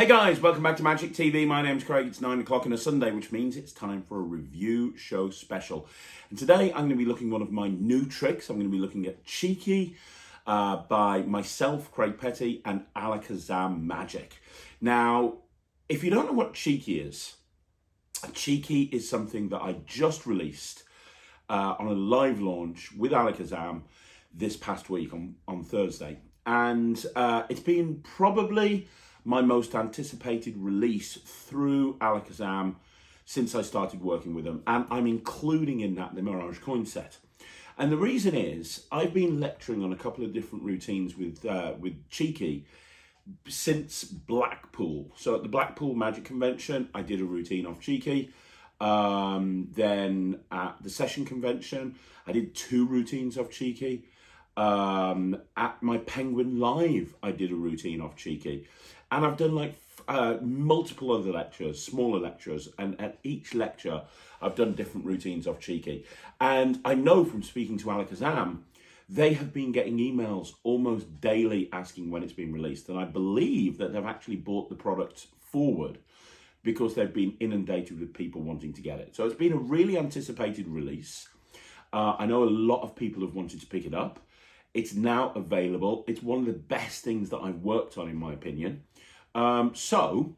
Hey guys, welcome back to Magic TV. My name's Craig. It's 9 o'clock on a Sunday, which means it's time for a review show special. And today I'm going to be looking at one of my new tricks. I'm going to be looking at Cheeky by myself, Craig Petty, and Alakazam Magic. Now, if you don't know what Cheeky is something that I just released on a live launch with Alakazam this past week on Thursday. And it's been probably my most anticipated release through Alakazam since I started working with them. And I'm including in that the Mirage coin set. And the reason is, I've been lecturing on a couple of different routines with Cheeky since Blackpool. So at the Blackpool Magic Convention, I did a routine of Cheeky. Then at the Session Convention, I did 2 routines of Cheeky. At my Penguin Live, I did a routine of Cheeky. And I've done like multiple other lectures, smaller lectures, and at each lecture, I've done different routines of Cheeky. And I know from speaking to Alakazam, they have been getting emails almost daily asking when it's been released. And I believe that they've actually brought the product forward because they've been inundated with people wanting to get it. So it's been a really anticipated release. I know a lot of people have wanted to pick it up. It's now available. It's one of the best things that I've worked on, in my opinion. So,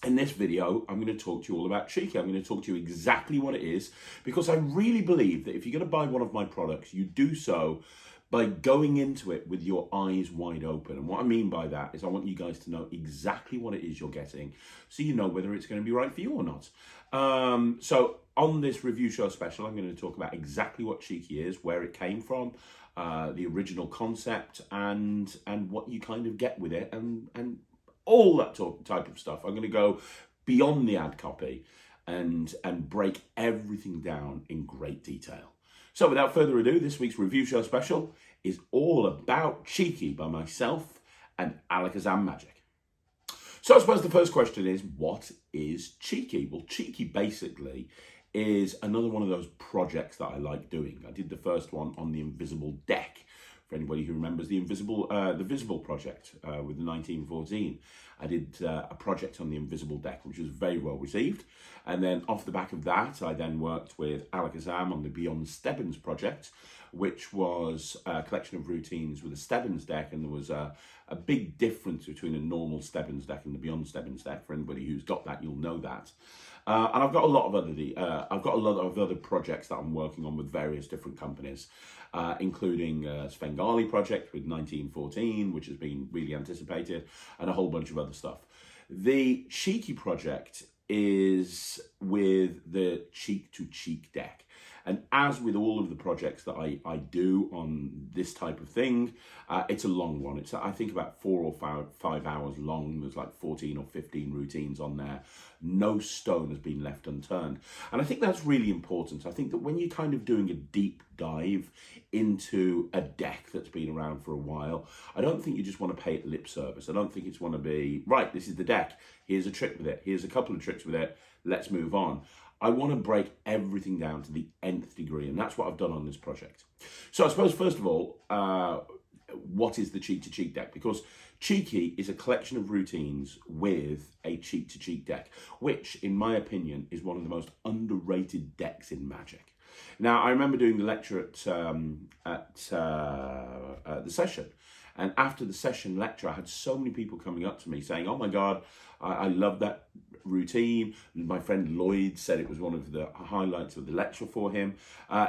in this video, I'm going to talk to you all about Cheeky. I'm going to talk to you exactly what it is, because I really believe that if you're going to buy one of my products, you do so by going into it with your eyes wide open. And what I mean by that is I want you guys to know exactly what it is you're getting, so you know whether it's going to be right for you or not. So on this review show special, I'm going to talk about exactly what Cheeky is, where it came from, the original concept, and what you kind of get with it, and all that type of stuff. I'm going to go beyond the ad copy and break everything down in great detail. So without further ado, this week's review show special is all about Cheeky by myself and Alakazam Magic. So I suppose the first question is, what is Cheeky? Well, Cheeky basically is another one of those projects that I like doing. I did the first one on the Invisible deck. For anybody who remembers the Visible project with the 1914, I did a project on the Invisible deck, which was very well received. And then off the back of that, I then worked with Alakazam on the Beyond Stebbins project, which was a collection of routines with a Stebbins deck. And there was a big difference between a normal Stebbins deck and the Beyond Stebbins deck. For anybody who's got that, you'll know that. And I've got a lot of other projects that I'm working on with various different companies, including Svengali project with 1914, which has been really anticipated, and a whole bunch of other stuff. The Cheeky project is with the Cheek to Cheek deck. And as with all of the projects that I do on this type of thing, it's a long one. It's, I think, about 4 or 5 hours long. There's like 14 or 15 routines on there. No stone has been left unturned. And I think that's really important. I think that when you're kind of doing a deep dive into a deck that's been around for a while, I don't think you just want to pay it lip service. I don't think it's want to be, right, this is the deck. Here's a trick with it. Here's a couple of tricks with it. Let's move on. I want to break everything down to the nth degree, and that's what I've done on this project. So I suppose, first of all, what is the cheek-to-cheek deck? Because Cheeky is a collection of routines with a cheek-to-cheek deck, which, in my opinion, is one of the most underrated decks in Magic. Now, I remember doing the lecture at the session, and after the session lecture, I had so many people coming up to me saying, oh my God, I love that routine. My friend Lloyd said it was one of the highlights of the lecture for him.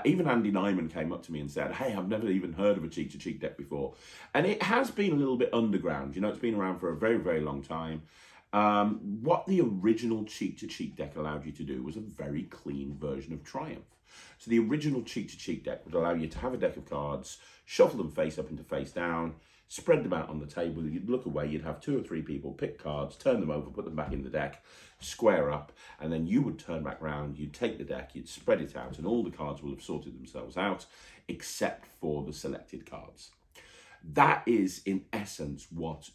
Even Andy Nyman came up to me and said, hey, I've never even heard of a cheek-to-cheek deck before. And it has been a little bit underground. You know, it's been around for a very, very long time. What the original cheek-to-cheek deck allowed you to do was a very clean version of Triumph. So the original cheek-to-cheek deck would allow you to have a deck of cards, shuffle them face up into face down, spread them out on the table, you'd look away, you'd have 2 or 3 people pick cards, turn them over, put them back in the deck, square up, and then you would turn back round, you'd take the deck, you'd spread it out, and all the cards will have sorted themselves out, except for the selected cards. That is, in essence, what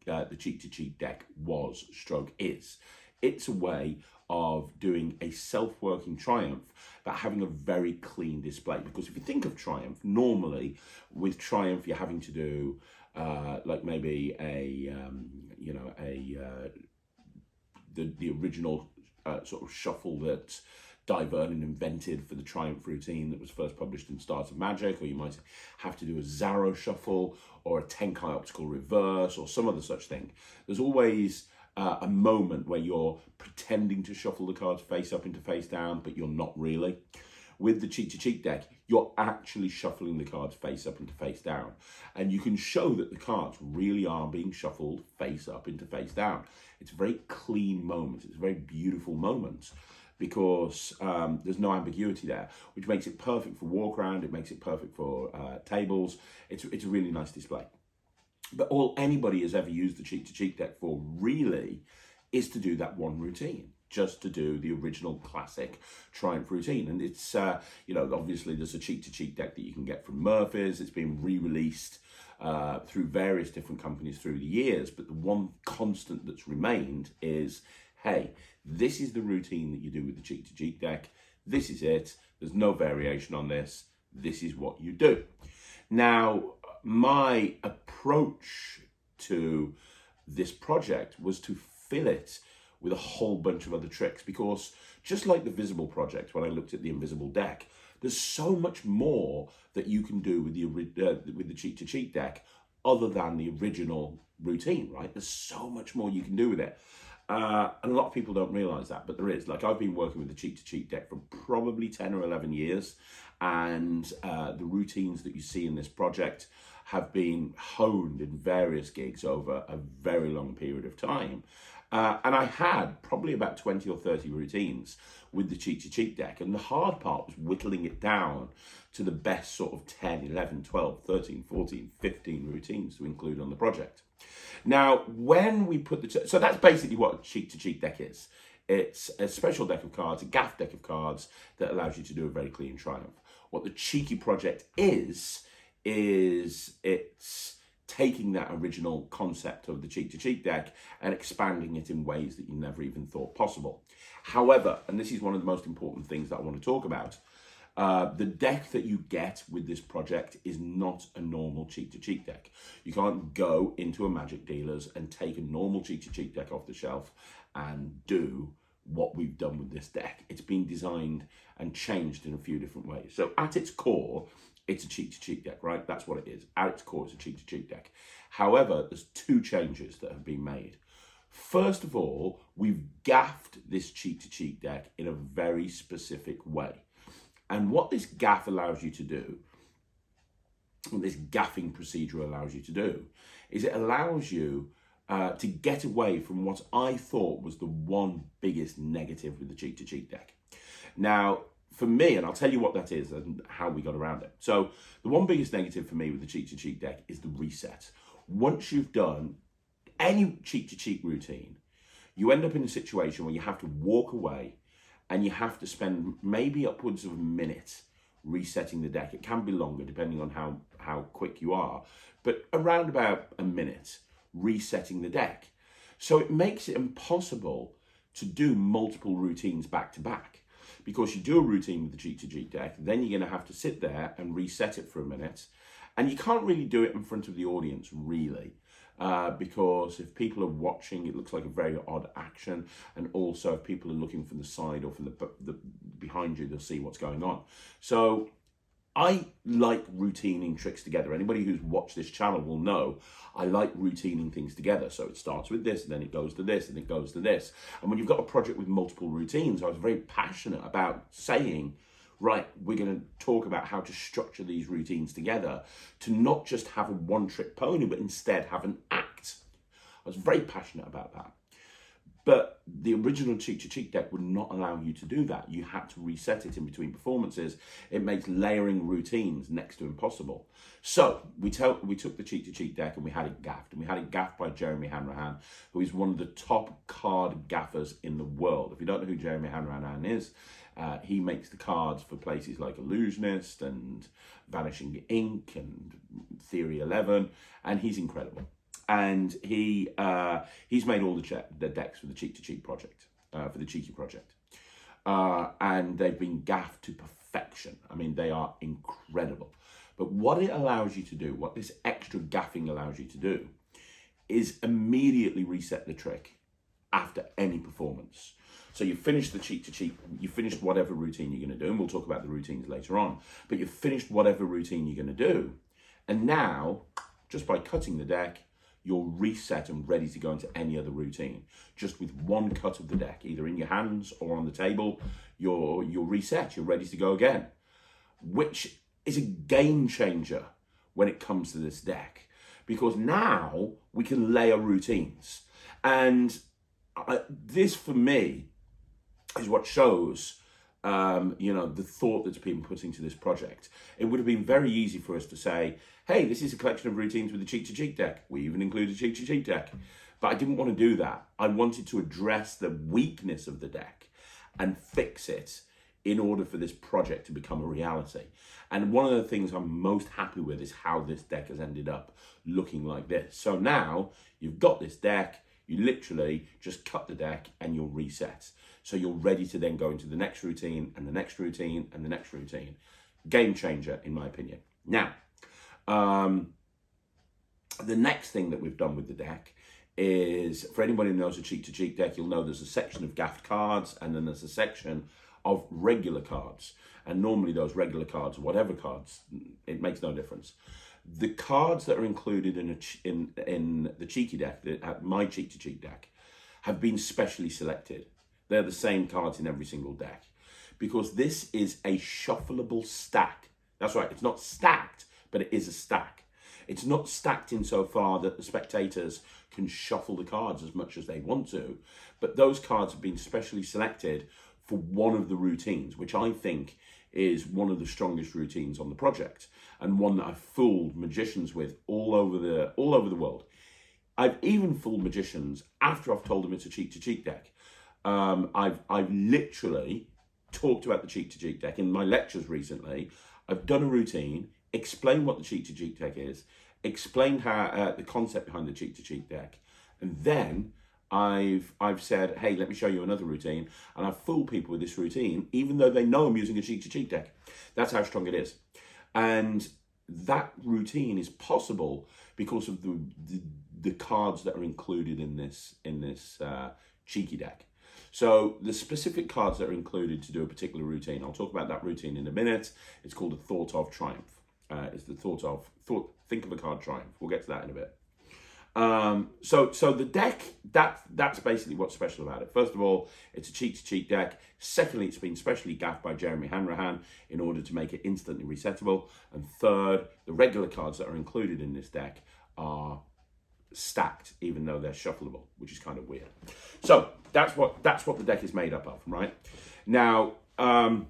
the cheek-to-cheek deck was, stroke is. It's a way of doing a self-working Triumph, but having a very clean display. Because if you think of Triumph, normally with Triumph, you're having to do like maybe the original sort of shuffle that Di Vernon invented for the Triumph routine that was first published in Stars of Magic, or you might have to do a Zarro shuffle or a Tenkai optical reverse or some other such thing. There's always a moment where you're pretending to shuffle the cards face up into face down, but you're not really. With the cheek-to-cheek deck, you're actually shuffling the cards face up into face down. And you can show that the cards really are being shuffled face up into face down. It's a very clean moment. It's a very beautiful moment because there's no ambiguity there, which makes it perfect for walk around. It makes it perfect for tables. It's a really nice display. But all anybody has ever used the cheek-to-cheek deck for really is to do that one routine. Just to do the original classic Triumph routine. And it's, obviously there's a cheek-to-cheek deck that you can get from Murphy's. It's been re-released through various different companies through the years. But the one constant that's remained is, hey, this is the routine that you do with the cheek-to-cheek deck. This is it. There's no variation on this. This is what you do. Now, my approach to this project was to fill it with a whole bunch of other tricks, because just like the Visible project, when I looked at the Invisible deck, there's so much more that you can do with the cheek-to-cheek deck other than the original routine, right? There's so much more you can do with it. And a lot of people don't realize that, but there is. Like, I've been working with the cheek-to-cheek deck for probably 10 or 11 years, and the routines that you see in this project have been honed in various gigs over a very long period of time. And I had probably about 20 or 30 routines with the cheek-to-cheek deck. And the hard part was whittling it down to the best sort of 10, 11, 12, 13, 14, 15 routines to include on the project. Now, when we put so that's basically what a cheek-to-cheek deck is. It's a special deck of cards, a gaff deck of cards that allows you to do a very clean Triumph. What the Cheeky project is it's taking that original concept of the cheek-to-cheek deck and expanding it in ways that you never even thought possible. However, and this is one of the most important things that I want to talk about, the deck that you get with this project is not a normal cheek-to-cheek deck. You can't go into a Magic dealer's and take a normal cheek-to-cheek deck off the shelf and do what we've done with this deck. It's been designed and changed in a few different ways. So at its core, it's a cheek-to-cheek deck, right? That's what it is. At its core, it's a cheek-to-cheek deck. However, there's two changes that have been made. First of all, we've gaffed this cheek-to-cheek deck in a very specific way. And what this gaff allows you to do, what this gaffing procedure allows you to do, is it allows you to get away from what I thought was the one biggest negative with the cheek-to-cheek deck. Now, for me, and I'll tell you what that is and how we got around it. So the one biggest negative for me with the cheek-to-cheek deck is the reset. Once you've done any cheek-to-cheek routine, you end up in a situation where you have to walk away and you have to spend maybe upwards of a minute resetting the deck. It can be longer depending on how quick you are, but around about a minute resetting the deck. So it makes it impossible to do multiple routines back to back. Because you do a routine with the cheek-to-cheek deck, then you're going to have to sit there and reset it for a minute. And you can't really do it in front of the audience, really. Because if people are watching, it looks like a very odd action. And also, if people are looking from the side or from the behind you, they'll see what's going on. So I like routining tricks together. Anybody who's watched this channel will know I like routining things together. So it starts with this, and then it goes to this, and it goes to this. And when you've got a project with multiple routines, I was very passionate about saying, right, we're going to talk about how to structure these routines together to not just have a one-trick pony, but instead have an act. I was very passionate about that. But the original cheek-to-cheek deck would not allow you to do that. You had to reset it in between performances. It makes layering routines next to impossible. So we took the cheek-to-cheek deck and we had it gaffed. And we had it gaffed by Jeremy Hanrahan, who is one of the top card gaffers in the world. If you don't know who Jeremy Hanrahan is, he makes the cards for places like Illusionist and Vanishing Ink and Theory 11, and he's incredible. And he's made all the decks for the Cheek-to-Cheek project, for the Cheeky project. And they've been gaffed to perfection. I mean, they are incredible. But what it allows you to do, what this extra gaffing allows you to do, is immediately reset the trick after any performance. So you finished the cheek to cheek, you finished whatever routine you're going to do, and we'll talk about the routines later on, but you've finished whatever routine you're going to do. And now, just by cutting the deck, you're reset and ready to go into any other routine. Just with one cut of the deck, either in your hands or on the table, you're reset, you're ready to go again, which is a game changer when it comes to this deck, because now we can layer routines. And this, for me, is what shows the thought that's been put into this project. It would have been very easy for us to say, hey, this is a collection of routines with a cheek-to-cheek deck. We even include a cheek-to-cheek deck. But I didn't want to do that. I wanted to address the weakness of the deck and fix it in order for this project to become a reality. And one of the things I'm most happy with is how this deck has ended up looking like this. So now you've got this deck, you literally just cut the deck and you're reset. So you're ready to then go into the next routine and the next routine and the next routine. Game changer, in my opinion. Now, the next thing that we've done with the deck is, for anybody who knows a cheek-to-cheek deck, you'll know there's a section of gaffed cards and then there's a section of regular cards. And normally those regular cards, whatever cards, it makes no difference. The cards that are included in the cheeky deck, my cheek-to-cheek deck, have been specially selected. They're the same cards in every single deck, because this is a shuffleable stack. That's right, it's not stacked, but it is a stack. It's not stacked insofar that the spectators can shuffle the cards as much as they want to, but those cards have been specially selected for one of the routines, which I think is one of the strongest routines on the project, and one that I've fooled magicians with all over the world. I've even fooled magicians after I've told them it's a cheek-to-cheek deck. I've literally talked about the cheek-to-cheek deck in my lectures recently. I've done a routine, explained what the cheek-to-cheek deck is, explained how the concept behind the cheek-to-cheek deck, and then I've said, hey, let me show you another routine, and I've fooled people with this routine, even though they know I'm using a cheek-to-cheek deck. That's how strong it is. And that routine is possible because of the cards that are included in this cheeky deck. So the specific cards that are included to do a particular routine, I'll talk about that routine in a minute. It's called a Thought of Triumph. It's the think of a card triumph. We'll get to that in a bit. So the deck, that's basically what's special about it. First of all, it's a cheek-to-cheek deck. Secondly, it's been specially gaffed by Jeremy Hanrahan in order to make it instantly resettable. And third, the regular cards that are included in this deck are stacked, even though they're shuffleable, which is kind of weird. So that's what the deck is made up of, right? Now, on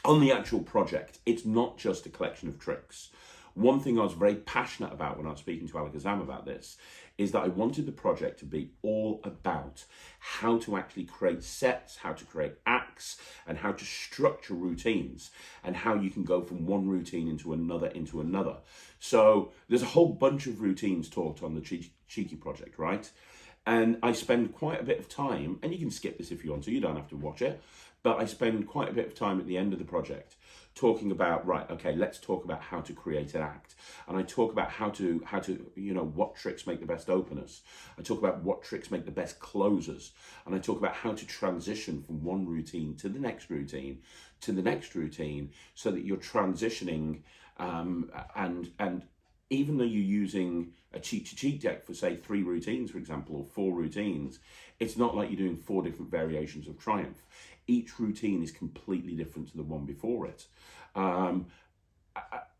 the actual project, it's not just a collection of tricks. One thing I was very passionate about when I was speaking to Alakazam about this is that I wanted the project to be all about how to actually create sets, how to create acts, and how to structure routines, and how you can go from one routine into another. So there's a whole bunch of routines taught on the Cheeky project, right? And I spend quite a bit of time, and you can skip this if you want to, you don't have to watch it, but I spend quite a bit of time at the end of the project talking about, right, okay, let's talk about how to create an act. And I talk about how to, what tricks make the best openers. I talk about what tricks make the best closers. And I talk about how to transition from one routine to the next routine, to the next routine, so that you're transitioning, and even though you're using a cheat deck for, say, 3 routines, for example, or 4 routines, it's not like you're doing 4 different variations of Triumph. Each routine is completely different to the one before it. And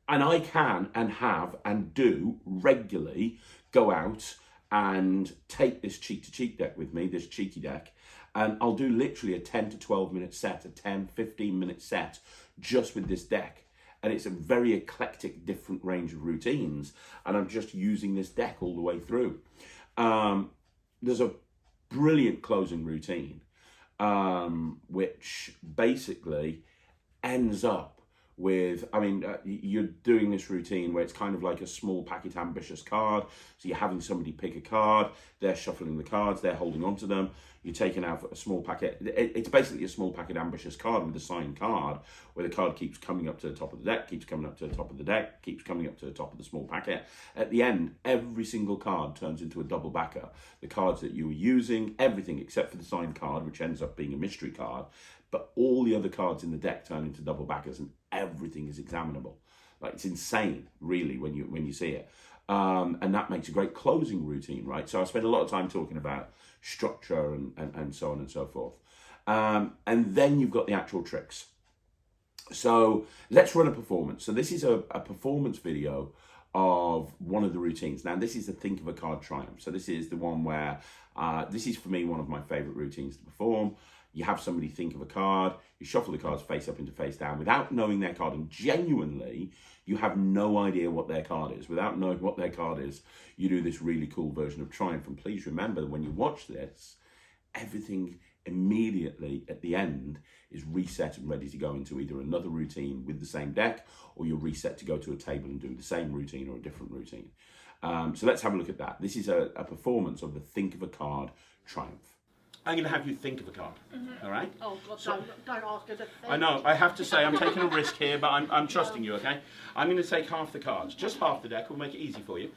I can and have and do regularly go out and take this cheek deck with me, this cheeky deck, and I'll do literally a 10 to 12 minute set, a 10, 15 minute set just with this deck. And it's a very eclectic, different range of routines. And I'm just using this deck all the way through. There's a brilliant closing routine, which basically ends up with, I mean, you're doing this routine where it's kind of like a small packet ambitious card. So you're having somebody pick a card, they're shuffling the cards, they're holding onto them. You're taking out a small packet. It's basically a small packet ambitious card with a signed card, where the card keeps coming up to the top of the deck, keeps coming up to the top of the deck, keeps coming up to the top of the small packet. At the end, every single card turns into a double backer. The cards that you were using, everything except for the signed card, which ends up being a mystery card, but all the other cards in the deck turn into double backers, and everything is examinable. Like, it's insane, really, when you see it. And that makes a great closing routine, right? So I spent a lot of time talking about structure and so on and so forth. And then you've got the actual tricks. So let's run a performance. So this is a performance video of one of the routines. Now, this is the think of a card triumph. So this is the one where, this is for me one of my favorite routines to perform. You have somebody think of a card, you shuffle the cards face up into face down without knowing their card, and genuinely, you have no idea what their card is. Without knowing what their card is, you do this really cool version of Triumph. And please remember that when you watch this, everything immediately at the end is reset and ready to go into either another routine with the same deck, or you're reset to go to a table and do the same routine or a different routine. So let's have a look at that. This is a performance of the Think of a Card Triumph. I'm going to have you think of a card, all right? Oh, God, so, don't ask her to think. I know, I have to say I'm taking a risk here, but I'm trusting you, okay? I'm going to take half the cards, just half the deck. We'll make it easy for you.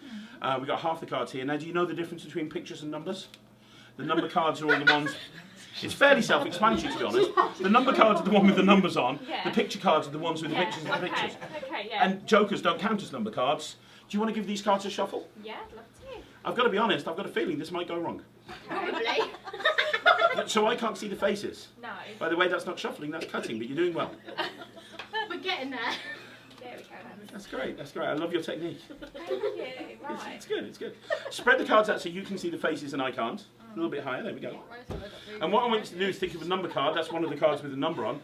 We've got half the cards here. Now, do you know the difference between pictures and numbers? The number cards are all the ones... It's fairly self-explanatory, to be honest. The number cards are the one with the numbers on. Yeah. The picture cards are the ones with the pictures and the pictures. Okay, yeah. And jokers don't count as number cards. Do you want to give these cards a shuffle? Yeah, I'd love to. I've got to be honest, I've got a feeling this might go wrong. Probably. So I can't see the faces. No. By the way, that's not shuffling, that's cutting, but you're doing well. We're getting there. There we go. That's great, that's great. I love your technique. Thank you. Right. It's good, it's good. Spread the cards out so you can see the faces and I can't. A little bit higher, there we go. And what I want you to do is think of a number card. That's one of the cards with a number on.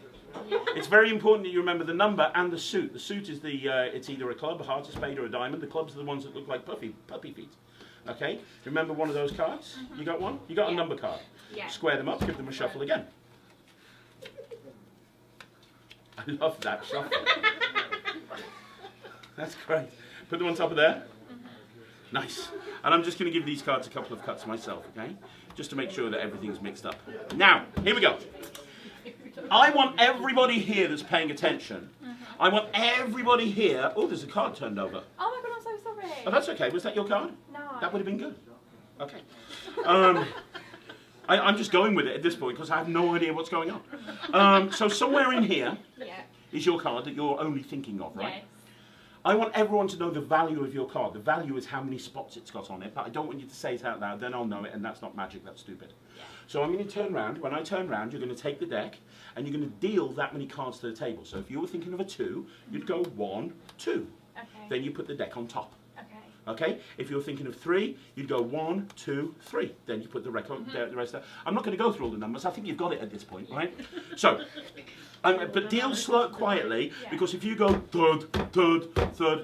It's very important that you remember the number and the suit. The suit is it's either a club, a heart, a spade, or a diamond. The clubs are the ones that look like puppy feet. Okay? Remember one of those cards? You got one? You got a number card. Yeah. Square them up, give them a shuffle again. I love that shuffle. That's great. Put them on top of there. Nice. And I'm just going to give these cards a couple of cuts myself, okay? Just to make sure that everything's mixed up. Now, here we go. I want everybody here that's paying attention. I want everybody here... Oh, there's a card turned over. Oh my God, I'm so sorry. Oh, that's okay. Was that your card? No. That would have been good. Okay. I'm just going with it at this point because I have no idea what's going on. So somewhere in here is your card that you're only thinking of, right? Yes. I want everyone to know the value of your card. The value is how many spots it's got on it, but I don't want you to say it out loud, then I'll know it, and that's not magic, that's stupid. Yeah. So I'm going to turn round. When I turn round, you're going to take the deck, and you're going to deal that many cards to the table. So if you were thinking of a 2, you'd go 1, 2. Okay. Then you put the deck on top. Okay? If you're thinking of 3, you'd go 1, 2, 3. Then you put the rest there. I'm not going to go through all the numbers. I think you've got it at this point, right? So, but deal slow, quietly, because if you go third,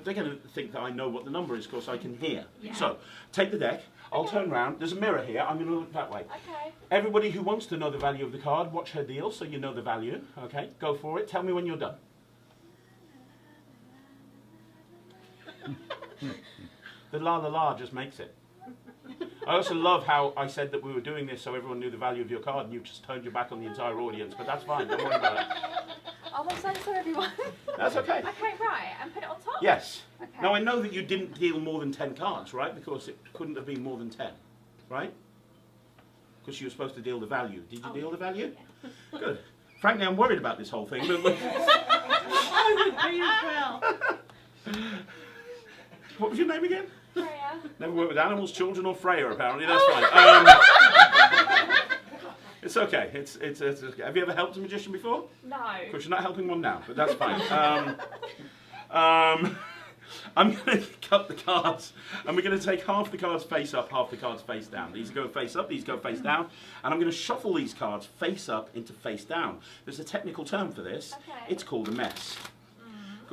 they're going to think that I know what the number is because I can hear. Yeah. So, take the deck. I'll turn round. There's a mirror here. I'm going to look that way. Okay. Everybody who wants to know the value of the card, watch her deal so you know the value. Okay? Go for it. Tell me when you're done. The la la la just makes it. I also love how I said that we were doing this so everyone knew the value of your card and you just turned your back on the entire audience, but that's fine, don't worry about it. Oh, I'm so sorry, everyone. That's okay. Okay, right, and put it on top? Yes. Okay. Now I know that you didn't deal more than 10 cards, right? Because it couldn't have been more than 10, right? Because you were supposed to deal the value. Did you deal the value? Yeah. Good. Frankly, I'm worried about this whole thing. But I would be as well. What was your name again? Freya. Never worked with animals, children, or Freya, apparently. That's fine. It's okay. It's okay. Have you ever helped a magician before? No. Of course, you're not helping one now, but that's fine. I'm going to cut the cards, and we're going to take half the cards face up, half the cards face down. These go face up, these go face down, and I'm going to shuffle these cards face up into face down. There's a technical term for this. Okay. It's called a mess.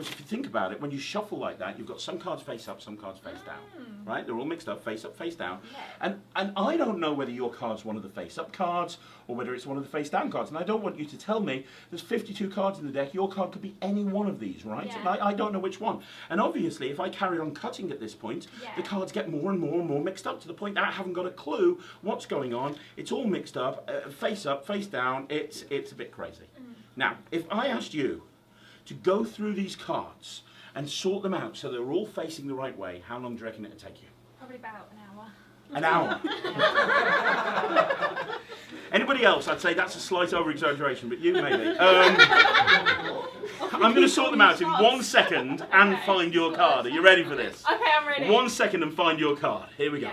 Because if you think about it, when you shuffle like that, you've got some cards face up, some cards face down, right? They're all mixed up, face down. Yeah. And I don't know whether your card's one of the face up cards or whether it's one of the face down cards. And I don't want you to tell me there's 52 cards in the deck. Your card could be any one of these, right? Yeah. And I don't know which one. And obviously, if I carry on cutting at this point, the cards get more and more and more mixed up to the point that I haven't got a clue what's going on. It's all mixed up, face down. It's a bit crazy. Now, if I asked you to go through these cards and sort them out so they're all facing the right way, how long do you reckon it'd take you? Probably about an hour. An hour. Anybody else? I'd say that's a slight over-exaggeration, but you maybe. I'm going to sort them out in 1 second and find your card. Are you ready for this? Okay, I'm ready. 1 second and find your card. Here we go.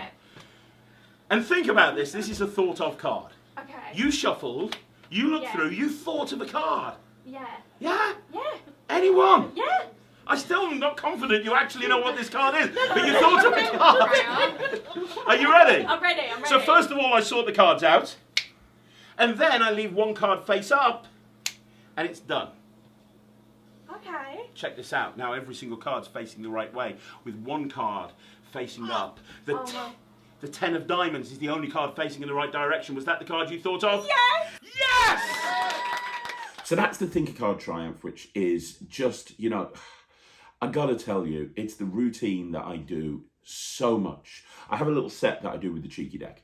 And think about this. This is a thought-of card. Okay. You shuffled, you looked through, you thought of a card. Yeah. Yeah? Yeah. Anyone? Yeah. I still am not confident you actually know what this card is, but you thought of a card. Are you ready? I'm ready. So first of all, I sort the cards out, and then I leave one card face up, and it's done. Okay. Check this out. Now every single card's facing the right way, with one card facing up. The 10 of diamonds is the only card facing in the right direction. Was that the card you thought of? Yes! Yes! So that's the Think a Card Triumph, which is just, you know, I gotta tell you, it's the routine that I do so much. I have a little set that I do with the cheeky deck,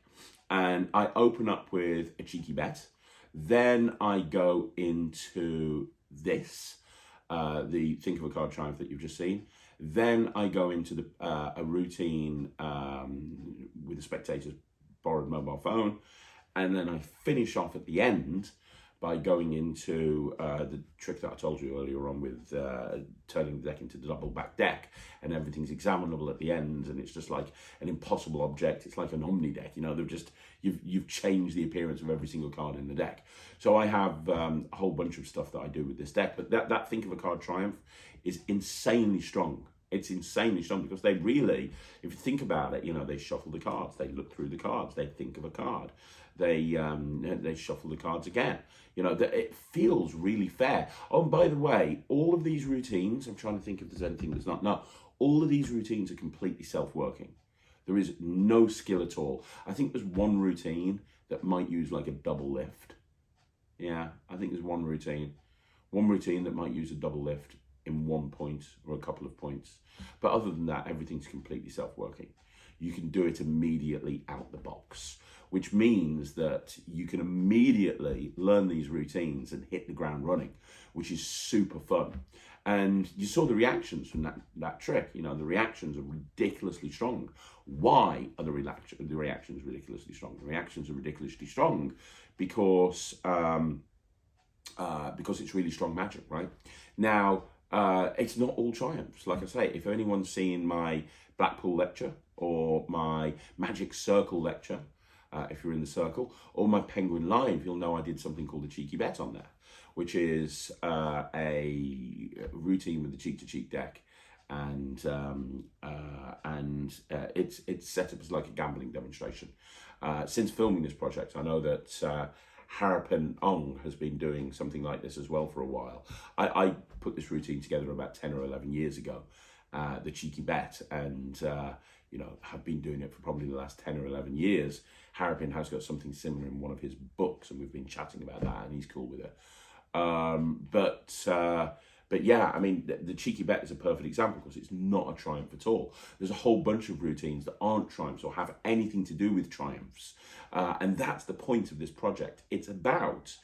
and I open up with a cheeky bet. Then I go into this, the Think of a Card Triumph that you've just seen. Then I go into the a routine with the spectator's borrowed mobile phone, and then I finish off at the end by going into the trick that I told you earlier on with turning the deck into the double back deck, and everything's examinable at the end, and it's just like an impossible object. It's like an omni deck, you know. They've just you've changed the appearance of every single card in the deck. So I have a whole bunch of stuff that I do with this deck, but that Think of a Card Triumph is insanely strong. It's insanely strong because they really, if you think about it, you know, they shuffle the cards, they look through the cards, they think of a card, they shuffle the cards again. You know, it feels really fair. Oh, and by the way, all of these routines, I'm trying to think if there's anything that's not. No, all of these routines are completely self-working. There is no skill at all. I think there's one routine that might use like a double lift. Yeah, I think there's one routine that might use a double lift in 1 point or a couple of points. But other than that, everything's completely self-working. You can do it immediately out the box, which means that you can immediately learn these routines and hit the ground running, which is super fun. And you saw the reactions from that trick. You know, the reactions are ridiculously strong. Why are the reactions ridiculously strong? The reactions are ridiculously strong because it's really strong magic, right? Now, it's not all triumphs. Like I say, if anyone's seen my Blackpool lecture or my Magic Circle lecture, if you're in the circle, or my Penguin Live, you'll know I did something called the Cheeky Bet on there, which is a routine with the cheek-to-cheek deck, and it's set up as like a gambling demonstration. Since filming this project, I know that Harapin Ong has been doing something like this as well for a while. I put this routine together about 10 or 11 years ago, the Cheeky Bet, and you know, have been doing it for probably the last 10 or 11 years. Harapin has got something similar in one of his books, and we've been chatting about that, and he's cool with it. But yeah, I mean, the Cheeky Bet is a perfect example because it's not a triumph at all. There's a whole bunch of routines that aren't triumphs or have anything to do with triumphs. And that's the point of this project. It's about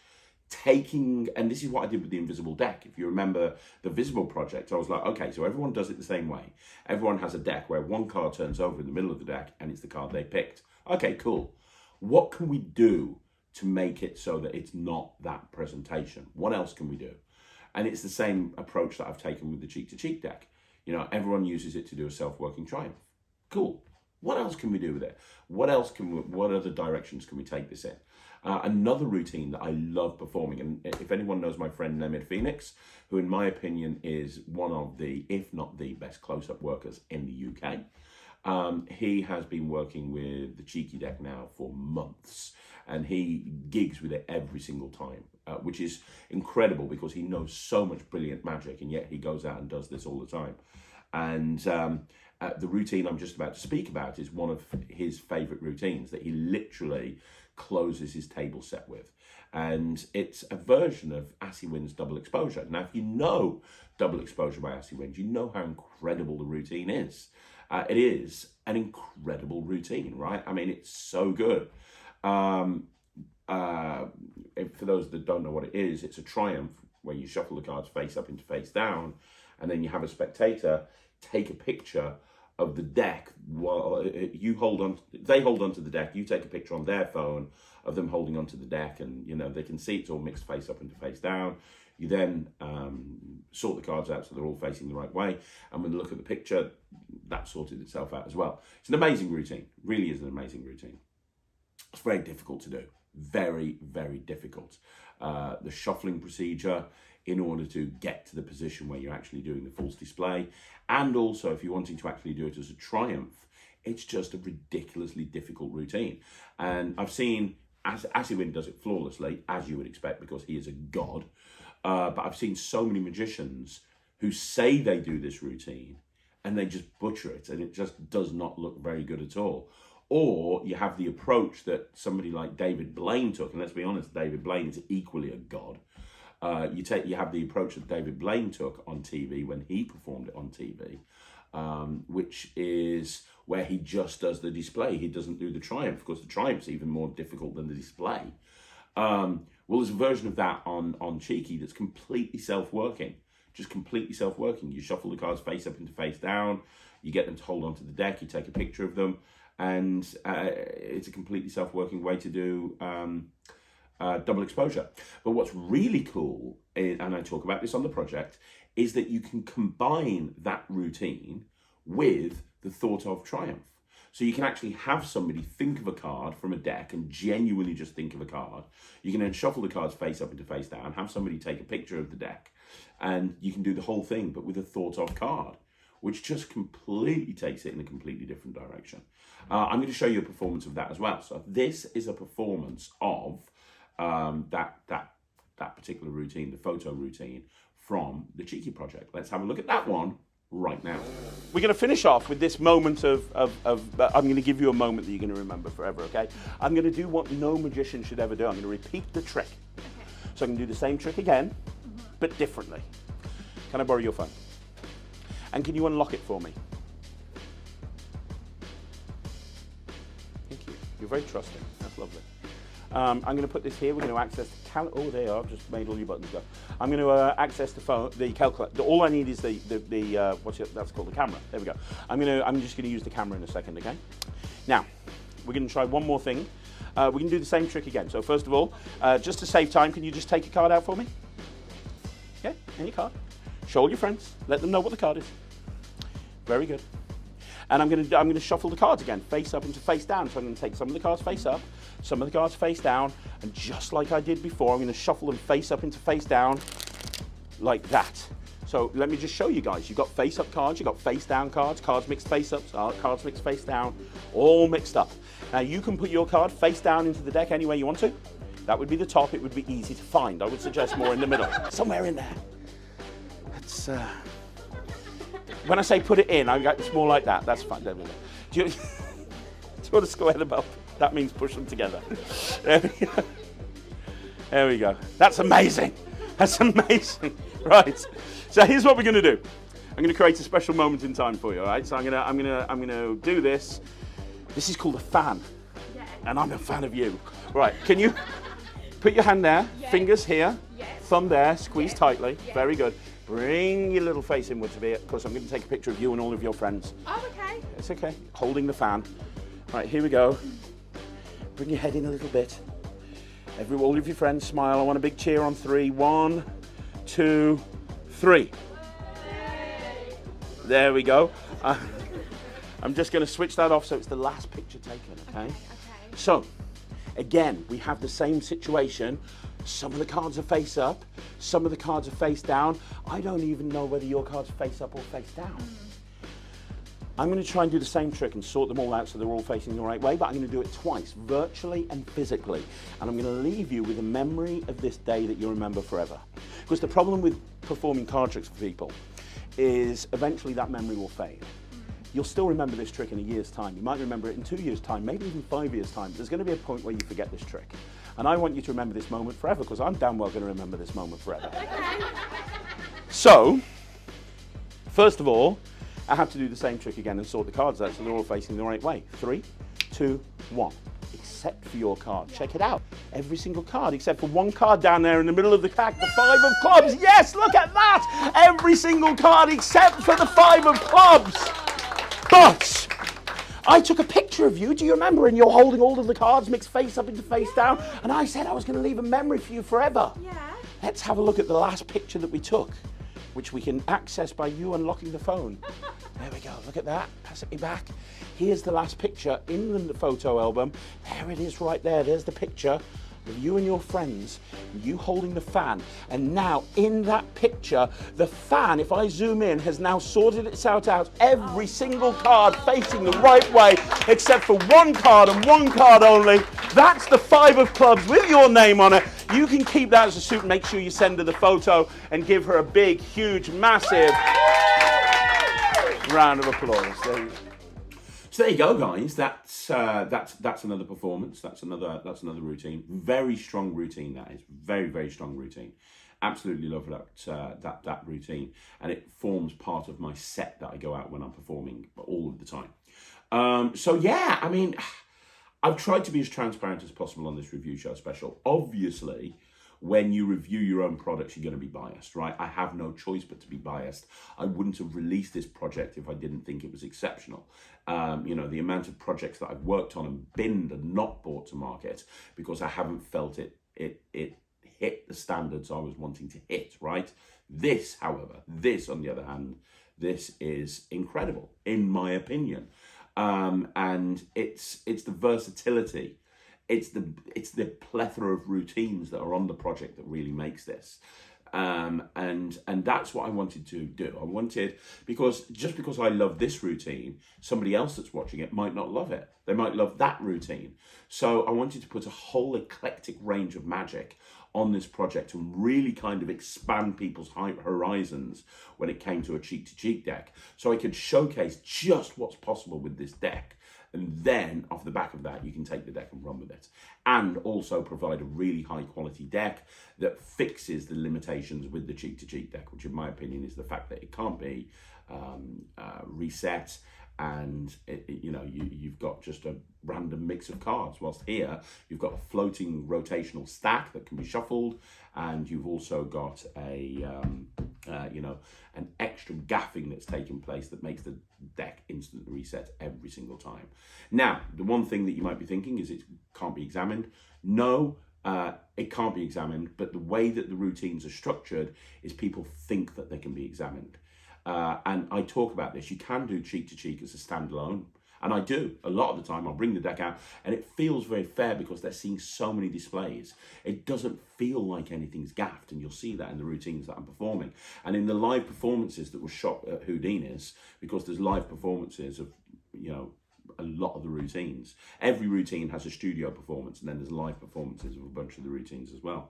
taking, and this is what I did with the invisible deck. If you remember the visible project, I was like, okay, so everyone does it the same way. Everyone has a deck where one card turns over in the middle of the deck and it's the card they picked. Okay, cool. What can we do to make it so that it's not that presentation? What else can we do? And it's the same approach that I've taken with the cheek-to-cheek deck. You know, everyone uses it to do a self-working triumph. Cool. What else can we do with it? What other directions can we take this in? Another routine that I love performing, and if anyone knows my friend Nemid Phoenix, who in my opinion is one of the, if not the best close-up workers in the UK, He has been working with the Cheeky deck now for months, and he gigs with it every single time, which is incredible because he knows so much brilliant magic, and yet he goes out and does this all the time. And the routine I'm just about to speak about is one of his favourite routines that he literally closes his table set with. And it's a version of Assy Win's Double Exposure. Now, if you know Double Exposure by Assy Win, you know how incredible the routine is. It is an incredible routine, right? I mean, it's so good. For those that don't know what it is, it's a triumph where you shuffle the cards face up into face down, and then you have a spectator take a picture of the deck while they hold onto the deck. You take a picture on their phone of them holding onto the deck, and they can see it's all mixed face up into face down. You then sort the cards out so they're all facing the right way, and when you look at the picture, that sorted itself out as well. It's an amazing routine, really is an amazing routine. It's very difficult to do, very, very difficult. The shuffling procedure in order to get to the position where you're actually doing the false display, and also if you're wanting to actually do it as a triumph, it's just a ridiculously difficult routine. And I've seen Assy Win does it flawlessly, as you would expect, because he is a god. But I've seen so many magicians who say they do this routine and they just butcher it, and it just does not look very good at all. Or you have the approach that somebody like David Blaine took, and let's be honest, David Blaine is equally a god. You have the approach that David Blaine took on TV when he performed it on TV, which is where he just does the display. He doesn't do the triumph, because the triumph's even more difficult than the display. Well, there's a version of that on Cheeky that's completely self-working, just completely self-working. You shuffle the cards face up into face down, you get them to hold onto the deck, you take a picture of them, and it's a completely self-working way to do double exposure. But what's really cool, and I talk about this on the project, is that you can combine that routine with the thought of triumph. So you can actually have somebody think of a card from a deck and genuinely just think of a card. You can then shuffle the cards face up into face down, have somebody take a picture of the deck, and you can do the whole thing, but with a thought of card, which just completely takes it in a completely different direction. I'm going to show you a performance of that as well. So this is a performance of that particular routine, the photo routine from the Cheeky project. Let's have a look at that one right now. We're going to finish off with this moment of I'm going to give you a moment that you're going to remember forever, okay? I'm going to do what no magician should ever do. I'm going to repeat the trick. Okay. So I can do the same trick again, but differently. Can I borrow your phone? And can you unlock it for me? Thank you. You're very trusting. That's lovely. I'm going to put this here. We're going to access the oh, there you are. I've just made all your buttons go. I'm going to access the phone, the calculator. All I need is the that's called the camera. There we go. I'm just going to use the camera in a second. Okay. Now, we're going to try one more thing. We're going to do the same trick again. So first of all, just to save time, can you just take a card out for me? Yeah, any card. Show all your friends. Let them know what the card is. Very good. And I'm going to shuffle the cards again, face up into face down. So I'm going to take some of the cards face up, some of the cards face down, and just like I did before, I'm going to shuffle them face up into face down, like that. So let me just show you guys. You've got face up cards, you've got face down cards, cards mixed face up, cards mixed face down, all mixed up. Now you can put your card face down into the deck any way you want to. That would be the top. It would be easy to find. I would suggest more in the middle, somewhere in there. That's. When I say put it in, it's more like that. That's fine. Do you want to square them up? That means push them together. There we go. There we go. That's amazing. That's amazing. Right. So here's what we're going to do. I'm going to create a special moment in time for you. All right. So I'm going to do this. This is called a fan, yeah. And I'm a fan of you. Right. Can you put your hand there? Yeah. Fingers here. Yes. Thumb there. Squeeze tightly. Yes. Very good. Bring your little face inwards a bit, because I'm going to take a picture of you and all of your friends. Oh, okay. It's okay. Holding the fan. Right, here we go. Bring your head in a little bit. All of your friends smile. I want a big cheer on 3. 1, 2, 3. There we go. I'm just going to switch that off so it's the last picture taken, okay? So, again, we have the same situation. Some of the cards are face up, some of the cards are face down. I don't even know whether your cards face up or face down. I'm going to try and do the same trick and sort them all out so they're all facing the right way, but I'm going to do it twice, virtually and physically. And I'm going to leave you with a memory of this day that you'll remember forever. Because the problem with performing card tricks for people is eventually that memory will fade. You'll still remember this trick in a year's time. You might remember it in 2 years' time, maybe even 5 years' time. There's going to be a point where you forget this trick. And I want you to remember this moment forever, because I'm damn well going to remember this moment forever. So, first of all, I have to do the same trick again and sort the cards out so they're all facing the right way. 3, 2, 1. Except for your card. Check it out. Every single card, except for one card down there in the middle of the pack, the 5 of clubs. Yes, look at that! Every single card except for the 5 of clubs. But I took a picture of you, do you remember? And you're holding all of the cards mixed face up into face down. And I said I was going to leave a memory for you forever. Yeah. Let's have a look at the last picture that we took, which we can access by you unlocking the phone. There we go, look at that, pass it me back. Here's the last picture in the photo album. There it is right there, there's the picture of you and your friends, you holding the fan. And now in that picture, the fan, if I zoom in, has now sorted itself out, every single card facing the right way, except for one card and one card only. That's the 5 of clubs with your name on it. You can keep that as a suit. Make sure you send her the photo and give her a big, huge, massive round of applause. There you go. So there you go, guys. That's another performance. That's another routine. Very strong routine. That is very, very strong routine. Absolutely love that routine, and it forms part of my set that I go out when I'm performing all of the time. So yeah, I mean, I've tried to be as transparent as possible on this review show special. Obviously, when you review your own products, you're going to be biased, right? I have no choice but to be biased. I wouldn't have released this project if I didn't think it was exceptional. You know, the amount of projects that I've worked on and binned and not brought to market because I haven't felt it hit the standards I was wanting to hit, right? This, however, on the other hand, this is incredible, in my opinion. And it's the versatility, it's the plethora of routines that are on the project that really makes this. And that's what I wanted to do. Because I love this routine, somebody else that's watching it might not love it. They might love that routine. So I wanted to put a whole eclectic range of magic on this project and really kind of expand people's horizons when it came to a cheek-to-cheek deck. So I could showcase just what's possible with this deck. And then off the back of that, you can take the deck and run with it. And also provide a really high quality deck that fixes the limitations with the cheek-to-cheek deck, which in my opinion is the fact that it can't be reset, and you've got just a random mix of cards, whilst here you've got a floating rotational stack that can be shuffled, and you've also got an extra gaffing that's taking place that makes the deck instantly reset every single time. Now, the one thing that you might be thinking is it can't be examined. No, it can't be examined, but the way that the routines are structured is people think that they can be examined. And I talk about this. You can do cheek-to-cheek as a standalone, and I do. A lot of the time I'll bring the deck out and it feels very fair because they're seeing so many displays. It doesn't feel like anything's gaffed, and you'll see that in the routines that I'm performing. And in the live performances that were shot at Houdini's, because there's live performances of, a lot of the routines. Every routine has a studio performance, and then there's live performances of a bunch of the routines as well.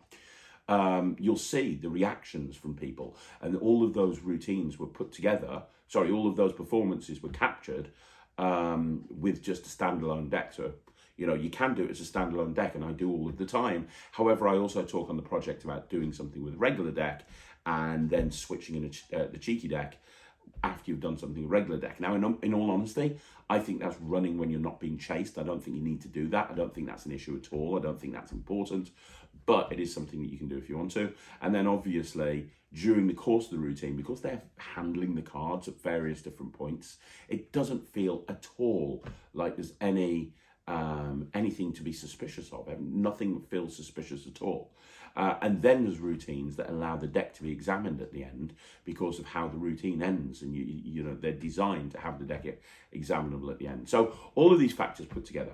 You'll see the reactions from people, and all of those routines were put together. Sorry, all of those performances were captured with just a standalone deck. So, you can do it as a standalone deck, and I do all of the time. However, I also talk on the project about doing something with a regular deck and then switching in the cheeky deck after you've done something with a regular deck. Now, in all honesty, I think that's running when you're not being chased. I don't think you need to do that. I don't think that's an issue at all. I don't think that's important, but it is something that you can do if you want to. And then obviously during the course of the routine, because they're handling the cards at various different points, it doesn't feel at all like there's anything to be suspicious of. Nothing feels suspicious at all. And then there's routines that allow the deck to be examined at the end because of how the routine ends, and they're designed to have the deck examinable at the end. So all of these factors put together,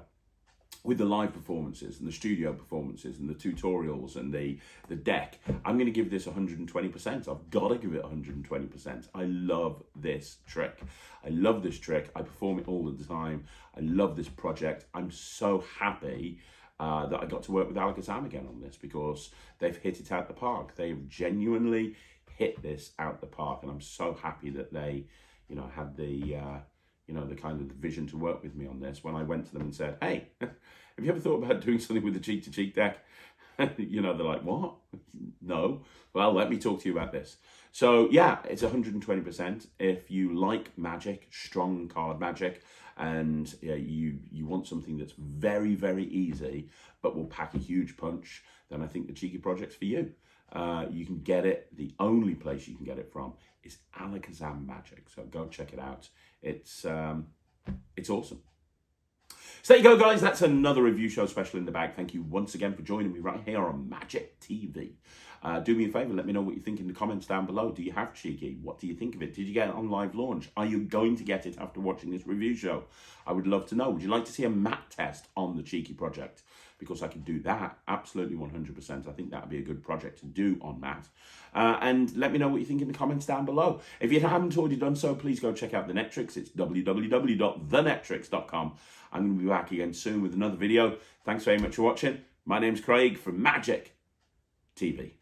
with the live performances and the studio performances and the tutorials and the deck, I'm going to give this 120%. I've got to give it 120%. I love this trick. I love this trick. I perform it all the time. I love this project. I'm so happy that I got to work with Alakazam again on this, because they've hit it out the park. They've genuinely hit this out the park, and I'm so happy that they, had the the kind of vision to work with me on this. When I went to them and said, hey, have you ever thought about doing something with the cheek-to-cheek deck? They're like, what? No. Well, let me talk to you about this. So yeah, it's 120%. If you like Magic, strong card Magic, and you want something that's very, very easy, but will pack a huge punch, then I think the Cheeky Project's for you. You can get it, the only place you can get it from is Alakazam Magic. So go check it out. It's awesome. So there you go, guys. That's another review show special in the bag. Thank you once again for joining me right here on Magic TV. Do me a favour, let me know what you think in the comments down below. Do you have Cheeky? What do you think of it? Did you get it on live launch? Are you going to get it after watching this review show? I would love to know. Would you like to see a mat test on the Cheeky Project? Because I can do that absolutely 100%. I think that would be a good project to do on mat. And let me know what you think in the comments down below. If you haven't already done so, please go check out the NETRIX. It's www.thenetrix.com. I'm going to be back again soon with another video. Thanks very much for watching. My name's Craig from Magic TV.